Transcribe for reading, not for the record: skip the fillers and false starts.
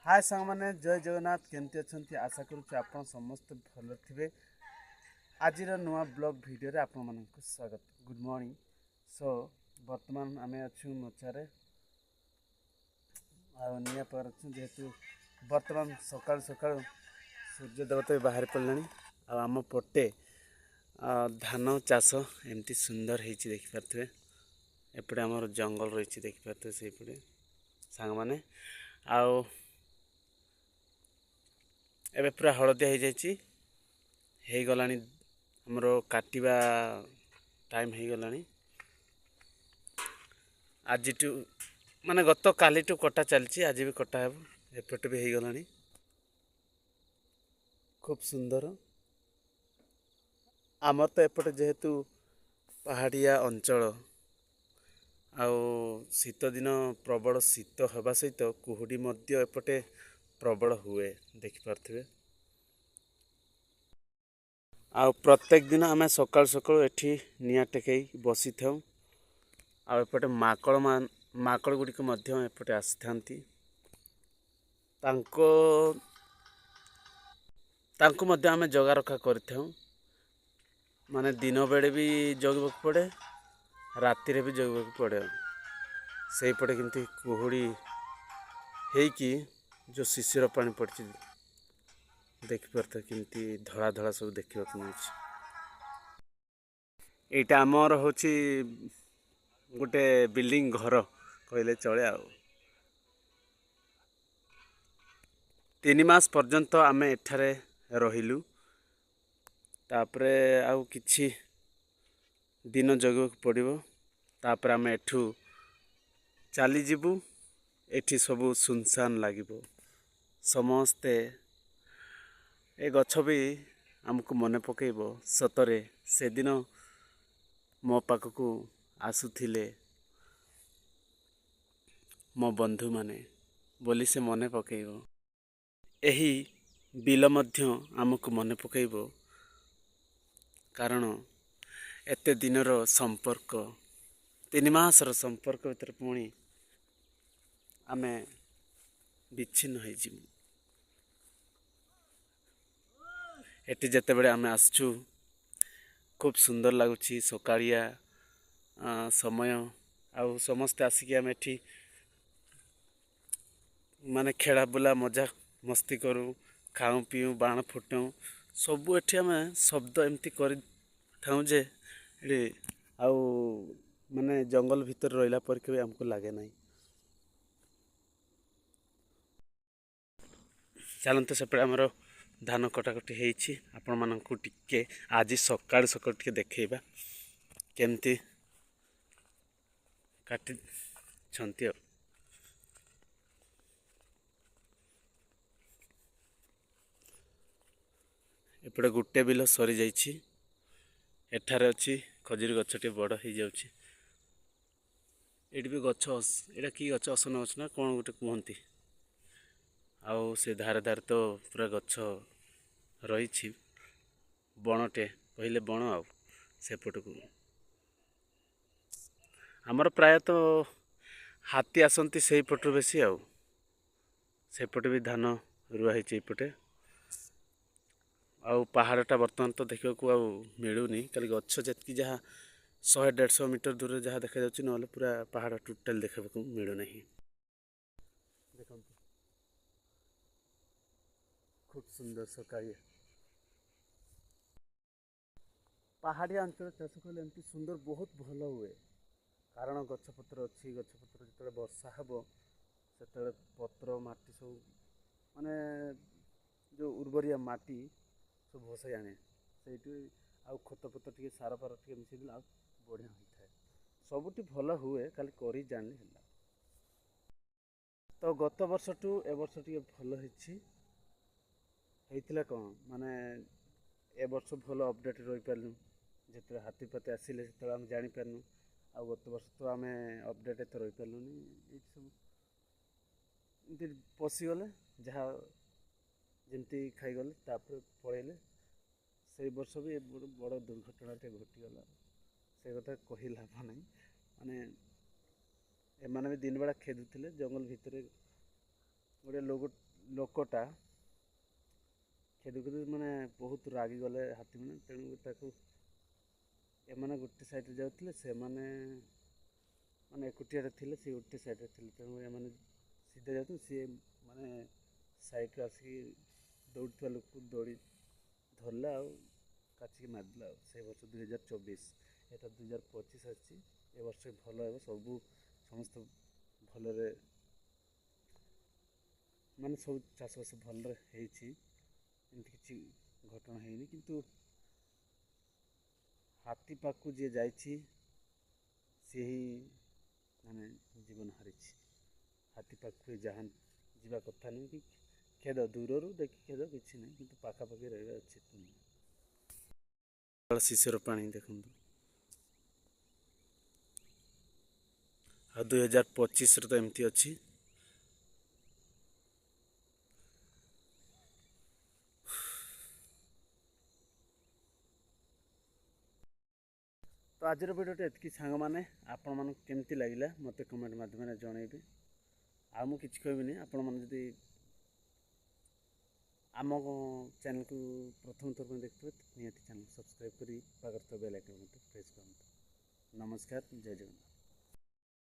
हाय सांग मैंने जय जगन्नाथ केमती अच्छा आशा करुच्ची आप समस्त भल थे। आज नुआ ब्लॉग वीडियो रे आपण मानक स्वागत। Good morning. सो वर्तमान आम अच्छु मोचारे निया पर अच्छु जेहेतु वर्तमान सकाल सकाल सूर्य देवता भी बाहर पड़े आम पटे धान चाष एमती सुंदर होती देखिपे। एपटे आमर जंगल रही देखिपे से सांग मैंने एबे पूरा हलदिया हो जागला आमर काटिबा टाइम हो गला। आज माने गत काली कटा चलती आज भी कटा हे एपटे भी हो गला। खूब सुंदर आमर तो एपटे जेहेतु पहाड़िया अंचल आउ शीत दिन प्रबल शीत होगा सहित कुहुड़ी मध्य एपटे प्रबल हुए देखिपे। आ प्रत्येक दिन आम सकाल सकाल एठी निया टेकई बसी था। आउपटे माकड़ गुड़िक एपटे आसी था। आम जगा रखा कर माने दिन बेड़े भी जगवाक पड़े राति भी जगवाक पड़े। से पटे किंतु कुहुड़ी हेकी जो शिशिर पानी पड़ी देखिपे किमती धड़ा धड़ा सब देखा मिले। यहाँ आमर हूँ गोटे बिल्डिंग घर कहले चले। 3 मास पर्यंत आम एठारे रहिलु तापरे आउ किछि दिन जगवाक पड़िबो। तापर आम एठू चली जीवु। एठी सबू सुनसान लागिबो समस्ते ए गछ भी आमको मने पकेइबो सतरे से दिन मो पाखकू आसुथिले मो बंधु माने बोली से मने पकेइबो। एही बिल मध्य आमको मने पकेइबो कारण एते दिनर संपर्क 3 मासर संपर्क भीतर पुणी आमे विच्छिन्न हो जीवु। एटी जेते बड़े आमे आसचु खूब सुंदर लगुच सकालिया समय आउ समस्ते आसिक आम एठी माने खेला बुला मजा मस्ती करूँ खाऊँ पीऊँ बाण फुटाऊँ सबू एठी आम शब्द एमती कर जे आउ माने जंगल भीतर रहिला पर के हमको लगे ना। चलते सेपटे आमर धान कटाकटी होती आपण मानू टिके आज सकाल सकाल टिके देखा केमती काटी छंती। एपटे गोटे बिल सरी जाइछि। एठारे अच्छी खजुरी गछटी बड़ हो जाउछि। एटी भी गछ एटा कि गछ असन गछ ना कौन गोटे कहती आउ से धारे धारे तो पूरा गछ रही बणटे कहले बण आउ सेपटू आमर प्रायतः हाथी आसती से पटु बेसी आउ सेपटे भी धान रुआ होपटे आउ पहाड़टा बर्तमान तो देखा मिलूनी खाली गछ जी जहाँ 100-150 मीटर दूर जहाँ देखा ना पूरा पहाड़ टोटाल देखा मिलूना। देखो खूब सुंदर सकाळिया पहाड़िया अंचल चाष कले एमती सुंदर बहुत भल हुए कारण गछपत्र अच्छी गछपत्र जो वर्षा हे से पत्र माटी सब माने जो उर्वरिया माटी सब भसई आने से आउ खत पत टे सार फार टे मिसेदे आ बढ़िया होता है सबुठी भल हुए खाली कर जानी है। तो गत वर्ष टू ए वर्ष टे भल होता कौन माने ए वर्ष भल अपडेट रही पार्नु जिते हाथी पाती आसिले से आम जापारू आ गत वर्ष तो आम अपडेट एत रही पार्लुनि सब पशिगले जहाँ जमती खाईगले तापर पलैले से वर्ष भी बड़ दुर्घटना घटीगला से कथा कही लाभ ना माने एमाने भी दिन बेला खेदुले जंगल भितर गोटे ଲୋକଟା ଖେଦୁ ଖେଦୁ ମାନେ ବହୁତ ରାଗିଗଲେ ହାତୀମାନେ, ତେଣୁ ତାକୁ ଏମାନେ ଗୋଟେ ସାଇଡ଼୍ରେ ଯାଉଥିଲେ, ସେମାନେ ମାନେ ଏକୁଟିଆରେ ଥିଲେ, ସେ ଗୋଟେ ସାଇଡ଼୍ରେ ଥିଲେ, ତେଣୁ ଏମାନେ ସିଧା ଯାଉଥିଲେ, ସିଏ ମାନେ ସାଇଡ଼୍ରେ ଆସିକି ଦୌଡ଼ୁଥିବା ଲୋକକୁ ଦୌଡ଼ି ଧରିଲା ଆଉ କାଚିକି ମାରିଦେଲା। ଆଉ ସେ ବର୍ଷ 2024, ଏଟା 2025 ଆସିଛି, ଏ ବର୍ଷ ଭଲ ହେବ, ସବୁ ସମସ୍ତେ ଭଲରେ ମାନେ ସବୁ ଚାଷବାସ ଭଲରେ ହେଇଛି, ଏମିତି କିଛି ଘଟଣା ହେଇନି। କିନ୍ତୁ ହାତୀ ପାଖକୁ ଯିଏ ଯାଇଛି ସିଏ ହିଁ ମାନେ ଜୀବନ ହାରିଛି। ହାତୀ ପାଖକୁ ଯାହା ଯିବା କଥା ନୁହେଁ, କି ଖେଦ ଦୂରରୁ ଦେଖି ଖେଦ କିଛି ନାହିଁ, କିନ୍ତୁ ପାଖାପାଖି ରହିବା ଉଚିତ ନୁହେଁ। ଶିଶିର ପାଣି ଦେଖନ୍ତୁ। ଆଉ 2025ରେ ତ ଏମିତି ଅଛି। ତ ଆଜିର ଭିଡ଼ିଓଟି ଏତିକି ସାଙ୍ଗମାନେ, ଆପଣମାନଙ୍କୁ କେମିତି ଲାଗିଲା ମୋତେ କମେଣ୍ଟ ମାଧ୍ୟମରେ ଜଣାଇବେ। ଆଉ ମୁଁ କିଛି କହିବିନି, ଆପଣମାନେ ଯଦି ଆମ ଚ୍ୟାନେଲକୁ ପ୍ରଥମ ଥର ପାଇଁ ଦେଖିଥିବେ ନିହାତି ଚ୍ୟାନେଲ ସବସ୍କ୍ରାଇବ୍ କରି ପାଖରେ ଥିବା ବେଲ୍ ଆଇକନ୍ ମଧ୍ୟ ପ୍ରେସ୍ କରନ୍ତୁ। ନମସ୍କାର, ଜୟ ଜଗନ୍ନାଥ।